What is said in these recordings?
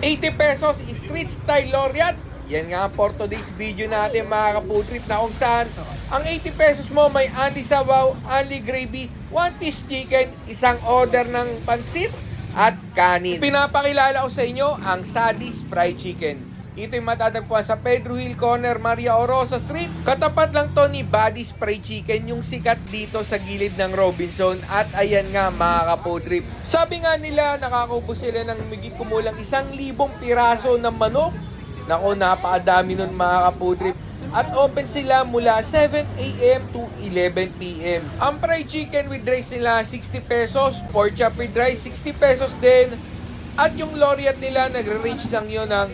80 pesos street style Laureate. Yan nga for today's video natin mga ka-food trip, na kung saan ang 80 pesos mo may only sabaw, only gravy, 1 piece chicken, isang order ng pansit at kanin. Pinapakilala ko sa inyo ang Sadis Fried Chicken. Ito'y matatagpuan sa Pedro Hill Corner, Maria Orosa Street. Katapat lang to ni Buddy's Fried Chicken, yung sikat dito sa gilid ng Robinson. At ayan nga mga ka-food trip, sabi nga nila nakakaubos sila ng higit kumulang 1,000 piraso ng manok. Nako, napakadami nun mga ka-food trip. At open sila mula 7 a.m. to 11 p.m. Ang fried chicken with rice nila 60 pesos, pork chop with rice 60 pesos din. At yung Laureate nila nagre-range lang yun ng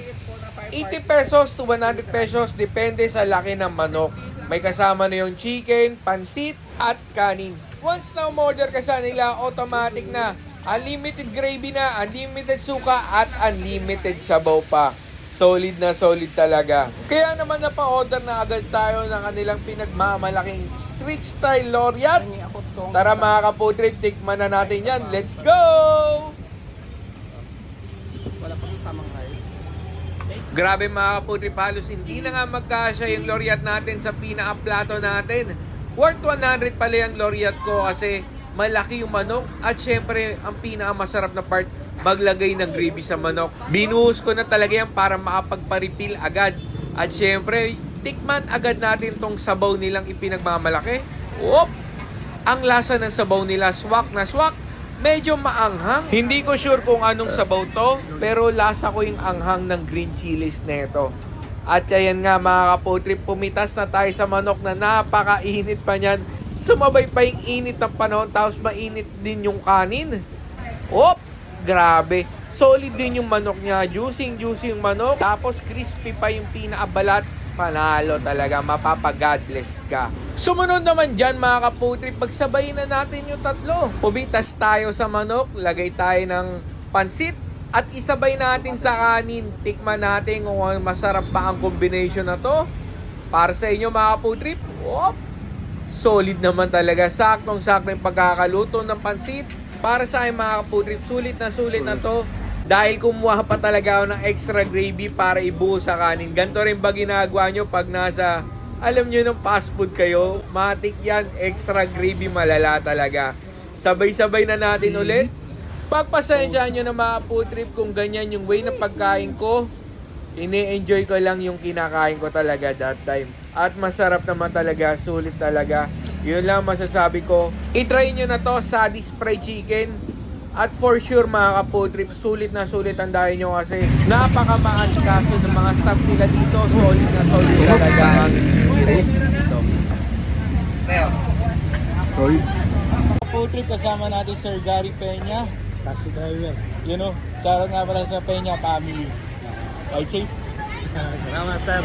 80 pesos to 100 pesos, depende sa laki ng manok. May kasama na yung chicken, pansit, at kanin. Once na umorder ka sa nila, automatic na unlimited gravy na, unlimited suka, at unlimited sabaw pa. Solid na solid talaga. Kaya naman napa-order na agad tayo ng kanilang pinagmamalaking street style Laureate. Tara mga ka-food trip, tikman na natin yan. Let's go! Grabe mga ka-food trip, halos hindi na nga magkasya yung Laureate natin sa pinaka-plato natin. Worth 100 pala yung Laureate ko kasi malaki yung manok at syempre ang pinaka-masarap na part, maglagay ng gravy sa manok. Binuhos ko na talaga yan para makapagpa-refill agad. At syempre, tikman agad natin tong sabaw nilang ipinagmamalaki. Oop! Ang lasa ng sabaw nila, swak na swak. Medyo maanghang. Hindi ko sure kung anong sabaw to, pero lasa ko yung anghang ng green chilies nito. At ayan nga mga ka-food trip, pumitas na tayo sa manok na napakainit pa niyan. Sumabay pa yung init ng panahon, tapos mainit din yung kanin. Oop! Grabe. Solid din yung manok niya. Juicy yung manok. Tapos crispy pa yung pinakabalat. Panalo talaga. Mapapa-godless ka. Sumunod naman dyan mga ka-food trip, pagsabayin na natin yung tatlo. Pumitas tayo sa manok. Lagay tayo ng pansit. At isabay natin sa kanin. Tikman natin kung masarap ba ang combination na to. Para sa inyo mga ka-food trip. Whoop! Solid naman talaga. Saktong-sakto yung pagkakaluto ng pansit. Para sa akin mga ka-food trip, sulit na to. Dahil kumuha pa talaga ako ng extra gravy para ibuo sa kanin. Ganito rin ba ginagawa nyo pag nasa, alam nyo, ng fast food kayo? Matik yan, extra gravy, malala talaga. Sabay-sabay na natin ulit. Pagpasensyaan nyo na mga food trip kung ganyan yung way na pagkain ko. Ini-enjoy ko lang yung kinakain ko talaga that time. At masarap naman talaga, sulit talaga. Yun lang masasabi ko. I-try nyo na to, Sadis Fried Chicken. At for sure mga ka-food trip, sulit na sulit ang dahil nyo kasi napaka-maasikaso ng mga staff nila dito. Solid na solid talaga ang experience dito. Sorry. Food trip kasama natin Sir Gary Peña. Taxi driver. You know, shoutout nga pala sa Peña family. Right safe? Salamat, sir.